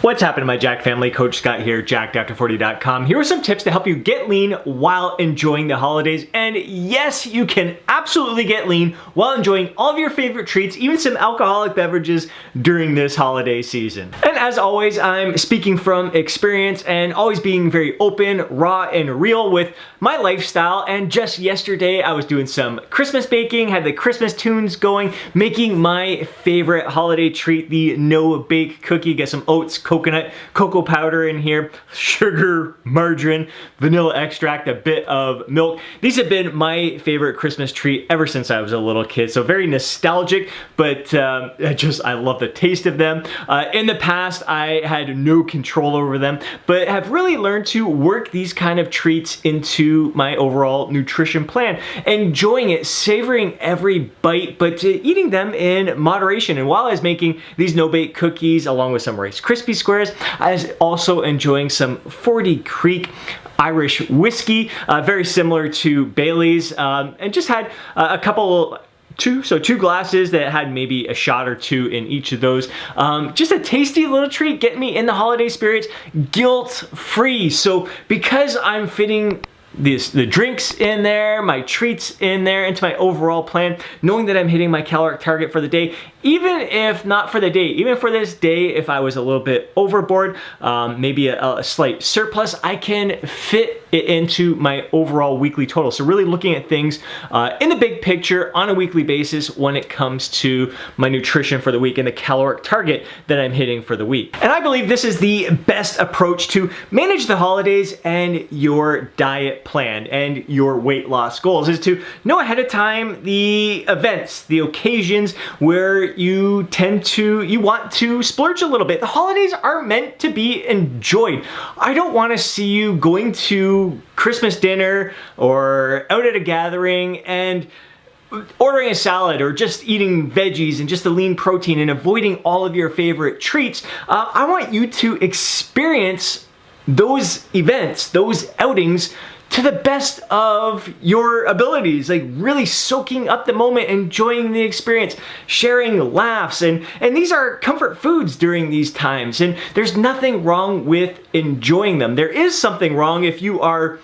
What's happening, my Jack family? Coach Scott here, jacked40.com. Here are some tips to help you get lean while enjoying the holidays. And yes, you can absolutely get lean while enjoying all of your favorite treats, even some alcoholic beverages during this holiday season. And as always, I'm speaking from experience and always being very open, raw, and real with my lifestyle. And just yesterday, I was doing some Christmas baking, had the Christmas tunes going, making my favorite holiday treat, the no-bake cookie. Get some oats, coconut, cocoa powder in here, sugar, margarine, vanilla extract, a bit of milk. These have been my favorite Christmas treat ever since I was a little kid. So very nostalgic, but I love the taste of them. In the past, I had no control over them, but have really learned to work these kind of treats into my overall nutrition plan. Enjoying it, savoring every bite, but eating them in moderation. And while I was making these no-bake cookies along with some Rice Krispie Squares, I was also enjoying some 40 Creek Irish whiskey, very similar to Bailey's, and just had a couple two glasses that had maybe a shot or two in each of those. Just a tasty little treat, getting me in the holiday spirits, guilt-free. So because I'm fitting the drinks in there, my treats in there, into my overall plan, knowing that I'm hitting my caloric target for the day, even if not for the day, even for this day, if I was a little bit overboard, maybe a slight surplus, I can fit it into my overall weekly total. So really looking at things in the big picture on a weekly basis when it comes to my nutrition for the week and the caloric target that I'm hitting for the week. And I believe this is the best approach to manage the holidays and your diet plan and your weight loss goals, is to know ahead of time the events, the occasions where you want to splurge a little bit. The holidays are meant to be enjoyed. I don't want to see you going to Christmas dinner or out at a gathering and ordering a salad or just eating veggies and just the lean protein and avoiding all of your favorite treats. I want you to experience those events, those outings, to the best of your abilities, like really soaking up the moment, enjoying the experience, sharing laughs, and these are comfort foods during these times, and there's nothing wrong with enjoying them. There is something wrong if you are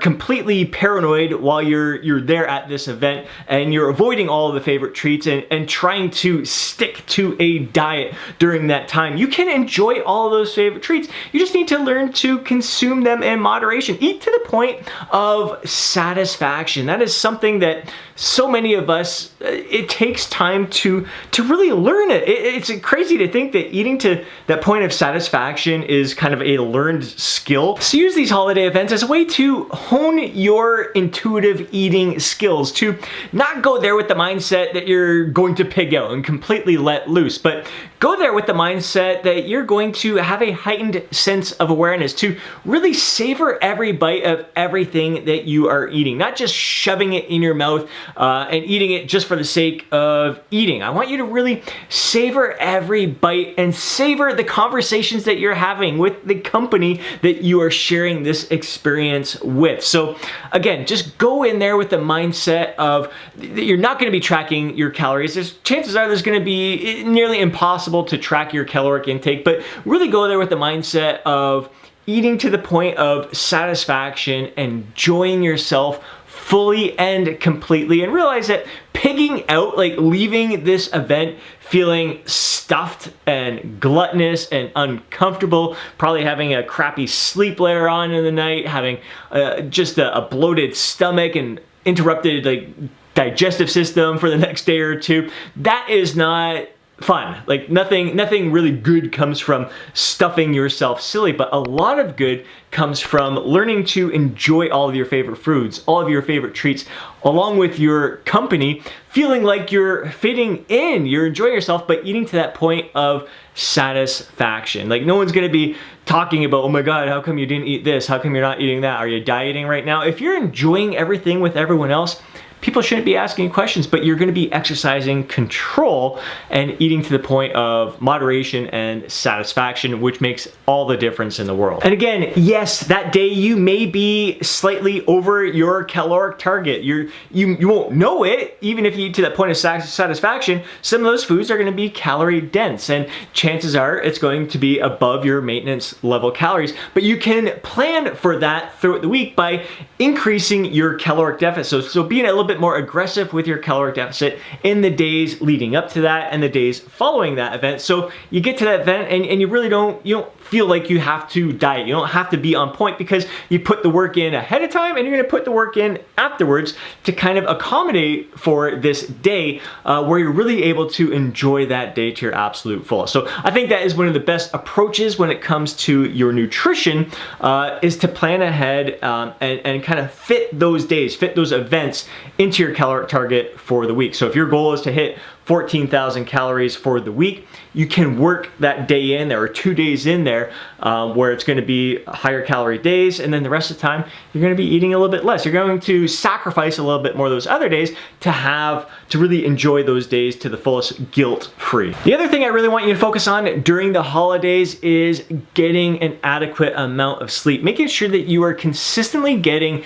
completely paranoid while you're there at this event and you're avoiding all of the favorite treats and trying to stick to a diet during that time. You can enjoy all of those favorite treats. You just need to learn to consume them in moderation. Eat to the point of satisfaction. That is something that so many of us, it takes time to really learn it. It's crazy to think that eating to that point of satisfaction is kind of a learned skill. So use these holiday events as a way to hone your intuitive eating skills, to not go there with the mindset that you're going to pig out and completely let loose, but go there with the mindset that you're going to have a heightened sense of awareness, to really savor every bite of everything that you are eating, not just shoving it in your mouth and eating it just for the sake of eating. I want you to really savor every bite and savor the conversations that you're having with the company that you are sharing this experience with. So again, just go in there with the mindset of that you're not going to be tracking your calories. Chances are there's going to be nearly impossible to track your caloric intake, but really go there with the mindset of eating to the point of satisfaction, enjoying yourself fully and completely, and realize that pigging out, like leaving this event feeling stuffed and gluttonous and uncomfortable, probably having a crappy sleep later on in the night, having just a bloated stomach and interrupted like digestive system for the next day or two, that is not fun. Like nothing really good comes from stuffing yourself silly, but a lot of good comes from learning to enjoy all of your favorite foods, all of your favorite treats, along with your company, feeling like you're fitting in, you're enjoying yourself, but eating to that point of satisfaction. Like no one's gonna be talking about, oh my God, how come you didn't eat this? How come you're not eating that? Are you dieting right now? If you're enjoying everything with everyone else, people shouldn't be asking questions, but you're going to be exercising control and eating to the point of moderation and satisfaction, which makes all the difference in the world. And again, yes, that day you may be slightly over your caloric target. You won't know it, even if you eat to that point of satisfaction. Some of those foods are going to be calorie dense, and chances are it's going to be above your maintenance level calories. But you can plan for that throughout the week by increasing your caloric deficit. So being a little bit more aggressive with your caloric deficit in the days leading up to that and the days following that event. So you get to that event and you really don't feel like you have to diet. You don't have to be on point because you put the work in ahead of time and you're going to put the work in afterwards to kind of accommodate for this day where you're really able to enjoy that day to your absolute fullest. So I think that is one of the best approaches when it comes to your nutrition is to plan ahead and kind of fit those days, fit those events into your caloric target for the week. So if your goal is to hit 14,000 calories for the week, you can work that day in there or 2 days in there where it's going to be higher calorie days, and then the rest of the time you're going to be eating a little bit less. You're going to sacrifice a little bit more those other days to really enjoy those days to the fullest, guilt-free. The other thing I really want you to focus on during the holidays is getting an adequate amount of sleep, making sure that you are consistently getting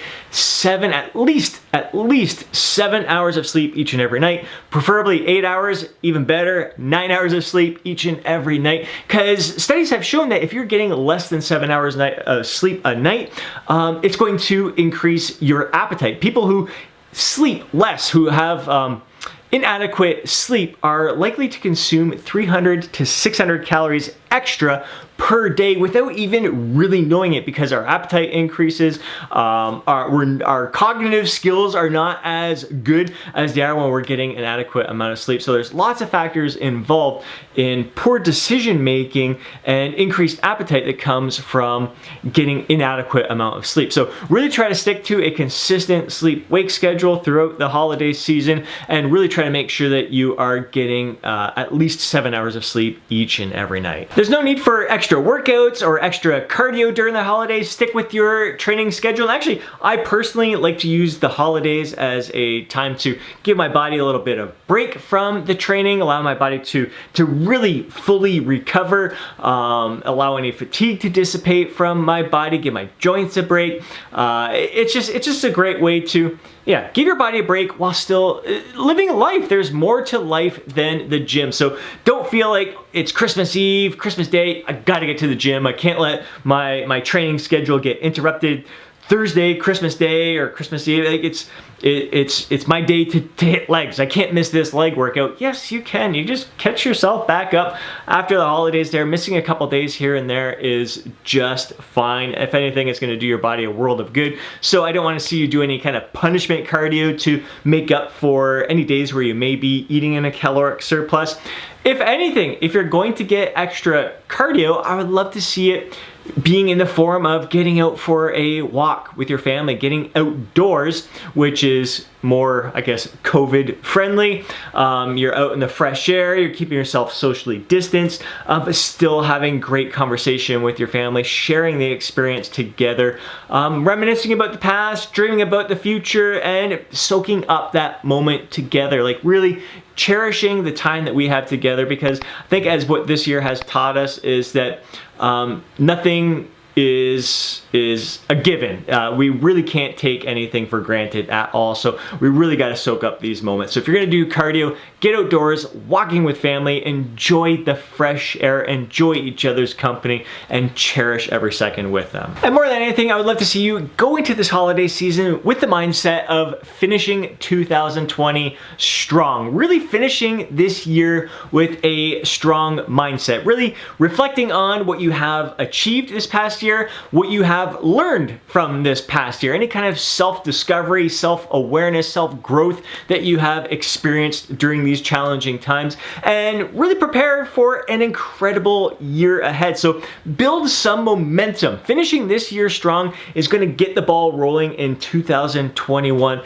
at least 7 hours of sleep each and every night, preferably 8 hours, even better, 9 hours of sleep each and every night, because studies have shown that if you're getting less than 7 hours of sleep a night, it's going to increase your appetite. People who sleep less, who have inadequate sleep, are likely to consume 300 to 600 calories extra per day without even really knowing it, because our appetite increases, our cognitive skills are not as good as they are when we're getting an adequate amount of sleep. So there's lots of factors involved in poor decision making and increased appetite that comes from getting inadequate amount of sleep. So really try to stick to a consistent sleep-wake schedule throughout the holiday season and really try to make sure that you are getting at least 7 hours of sleep each and every night. There's no need for extra workouts or extra cardio during the holidays. Stick with your training schedule. Actually, I personally like to use the holidays as a time to give my body a little bit of break from the training, allow my body to really fully recover, allow any fatigue to dissipate from my body, give my joints a break. It's just a great way to give your body a break while still living life. There's more to life than the gym. So don't feel like it's Christmas Eve, Christmas Day, I gotta get to the gym. I can't let my training schedule get interrupted. Thursday, Christmas Day, or Christmas Eve, like it's my day to hit legs. I can't miss this leg workout. Yes, you can. You just catch yourself back up after the holidays there. Missing a couple days here and there is just fine. If anything, it's going to do your body a world of good. So I don't want to see you do any kind of punishment cardio to make up for any days where you may be eating in a caloric surplus. If anything, if you're going to get extra cardio, I would love to see it being in the form of getting out for a walk with your family, getting outdoors, which is more, I guess, COVID friendly. You're out in the fresh air, you're keeping yourself socially distanced, but still having great conversation with your family, sharing the experience together, reminiscing about the past, dreaming about the future, and soaking up that moment together. Like really cherishing the time that we have together, because I think as what this year has taught us is that nothing is a given. We really can't take anything for granted at all. So we really got to soak up these moments. So if you're going to do cardio, get outdoors, walking with family, enjoy the fresh air, enjoy each other's company, and cherish every second with them. And more than anything, I would love to see you go into this holiday season with the mindset of finishing 2020 strong, really finishing this year with a strong mindset, really reflecting on what you have achieved this past year, what you have learned from this past year, any kind of self-discovery, self-awareness, self-growth that you have experienced during these challenging times, and really prepare for an incredible year ahead. So build some momentum. Finishing this year strong is going to get the ball rolling in 2021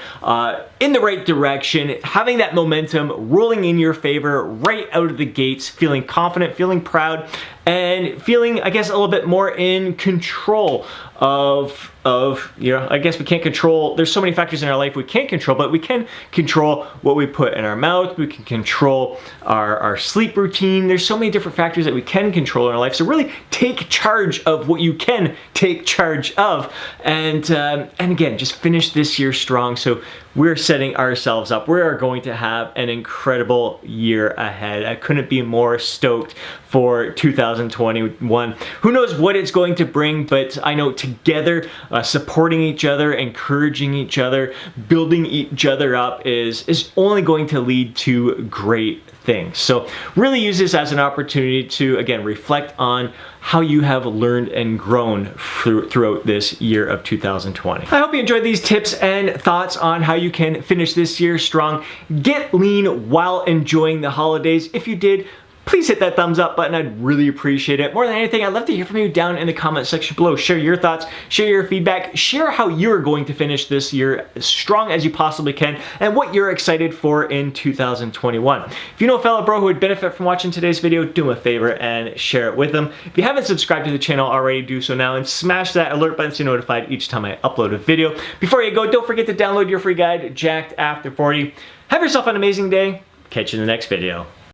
in the right direction, having that momentum rolling in your favor right out of the gates, feeling confident, feeling proud, and feeling, I guess, a little bit more in control of of, I guess we can't control, there's so many factors in our life we can't control, but we can control what we put in our mouth. We can control our sleep routine. There's so many different factors that we can control in our life. So really take charge of what you can take charge of. And again, just finish this year strong. So we're setting ourselves up. We are going to have an incredible year ahead. I couldn't be more stoked for 2021. Who knows what it's going to bring, but I know together, supporting each other, encouraging each other, building each other up is only going to lead to great things. So really use this as an opportunity to, again, reflect on how you have learned and grown throughout this year of 2020. I hope you enjoyed these tips and thoughts on how you can finish this year strong. Get lean while enjoying the holidays. If you did, please hit that thumbs up button. I'd really appreciate it. More than anything, I'd love to hear from you down in the comment section below. Share your thoughts, share your feedback, share how you're going to finish this year as strong as you possibly can, and what you're excited for in 2021. If you know a fellow bro who would benefit from watching today's video, do him a favor and share it with them. If you haven't subscribed to the channel already, do so now and smash that alert button so you're notified each time I upload a video. Before you go, don't forget to download your free guide, Jacked After 40. Have yourself an amazing day. Catch you in the next video.